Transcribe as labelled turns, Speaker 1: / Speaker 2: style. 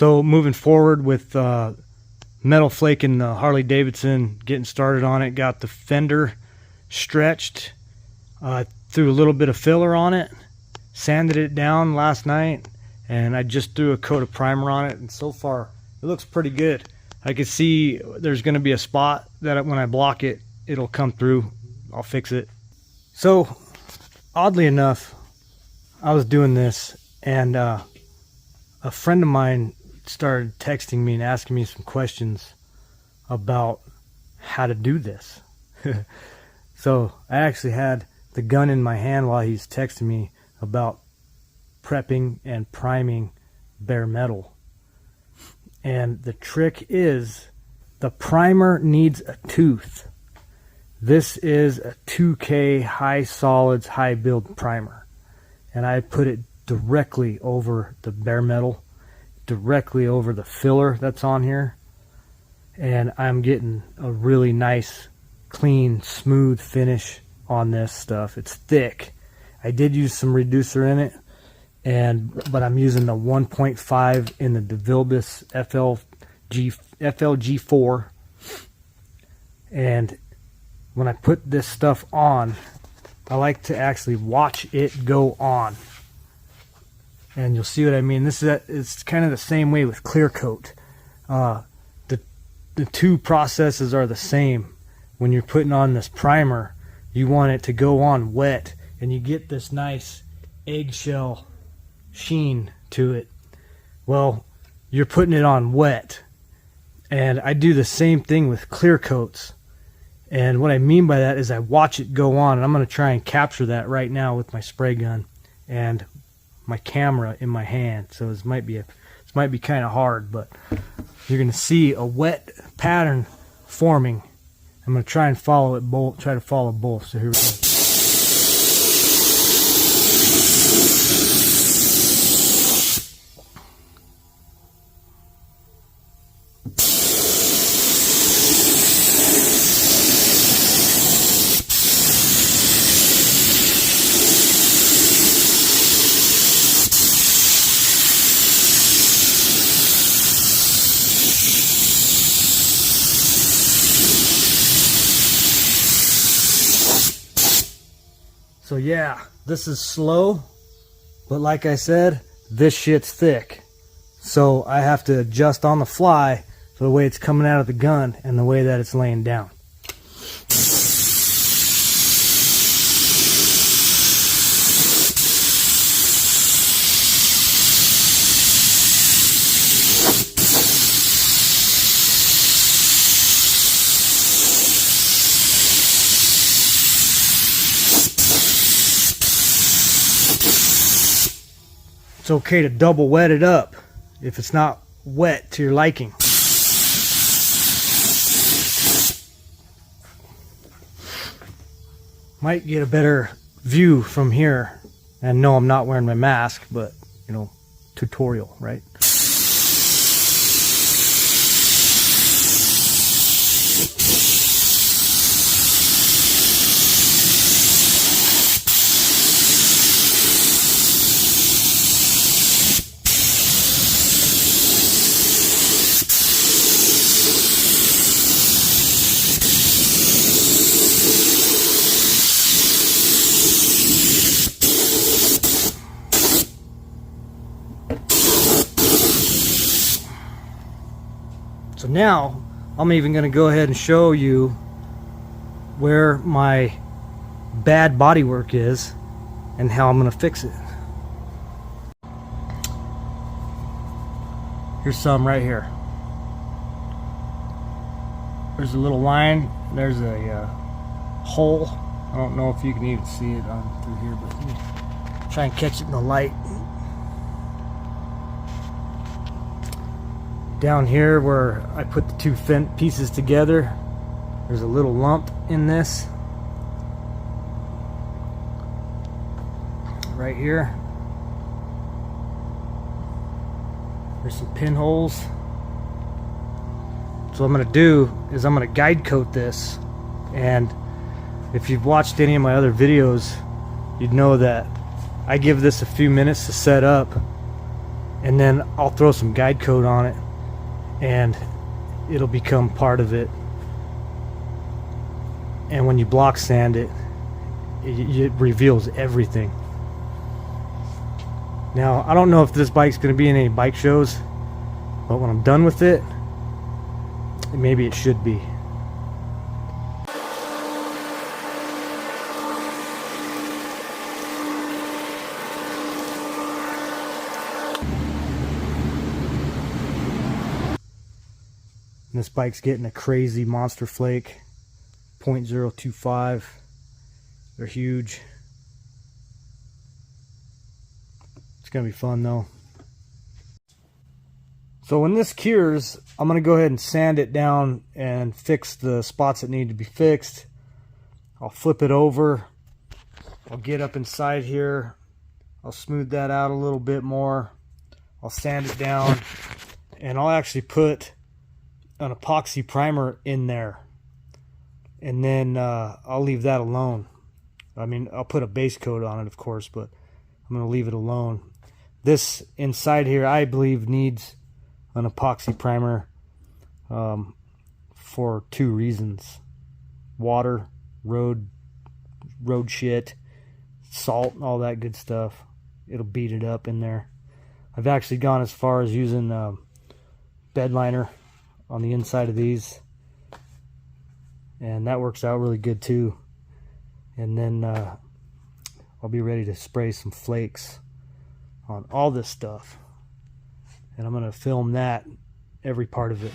Speaker 1: So moving forward with metal flaking the Harley Davidson, getting started on it, got the fender stretched, threw a little bit of filler on it, sanded it down last night, and I just threw a coat of primer on it, and so far it looks pretty good. I can see there's going to be a spot that when I block it, it'll come through. I'll fix it. So oddly enough, I was doing this, and a friend of mine started texting me and asking me some questions about how to do this. So I actually had the gun in my hand while he's texting me about prepping and priming bare metal. And the trick is, the primer needs a tooth. This is a 2K high solids, high build primer. And I put it directly over the bare metal, directly over the filler that's on here. And I'm getting a really nice, clean, smooth finish on this stuff. It's thick. I did use some reducer in it, but I'm using the 1.5 in the DeVilbiss FLG4. And when I put this stuff on, I like to actually watch it go on, and you'll see what I mean. It's kind of the same way with clear coat. The two processes are the same. When you're putting on this primer, you want it to go on wet, and you get this nice eggshell sheen to it. Well, you're putting it on wet, and I do the same thing with clear coats. And what I mean by that is I watch it go on, and I'm going to try and capture that right now with my spray gun and my camera in my hand. So this might be kind of hard, but you're going to see a wet pattern forming. I'm going to try and follow it both. Try to follow both. So here we go. So yeah, this is slow, but like I said, this shit's thick. So I have to adjust on the fly for the way it's coming out of the gun and the way that it's laying down. It's okay to double wet it up if it's not wet to your liking. Might get a better view from here. And no, I'm not wearing my mask, but you know, tutorial, right? So now I'm even going to go ahead and show you where my bad bodywork is and how I'm going to fix it. Here's some right here. There's a little line, there's a hole. I don't know if you can even see it on through here, but let me try and catch it in the light. Down here where I put the two pieces together, there's a little lump in this. Right here. There's some pinholes. So what I'm going to do is I'm going to guide coat this, and if you've watched any of my other videos, you'd know that I give this a few minutes to set up, and then I'll throw some guide coat on it and it'll become part of it. And when you block sand it, it reveals everything. Now, I don't know if this bike's going to be in any bike shows, but when I'm done with it, maybe it should be. And this bike's getting a crazy monster flake, 0.025. They're huge. It's gonna be fun though. So when this cures, I'm gonna go ahead and sand it down and fix the spots that need to be fixed. I'll flip it over. I'll get up inside here. I'll smooth that out a little bit more. I'll sand it down, and I'll actually put an epoxy primer in there, and then I'll leave that alone. I mean, I'll put a base coat on it, of course, but I'm going to leave it alone. This inside here, I believe, needs an epoxy primer for 2 reasons: water, road shit, salt, all that good stuff. It'll beat it up in there. I've actually gone as far as using bed liner on the inside of these, and that works out really good too. And then I'll be ready to spray some flakes on all this stuff, and I'm going to film that, every part of it.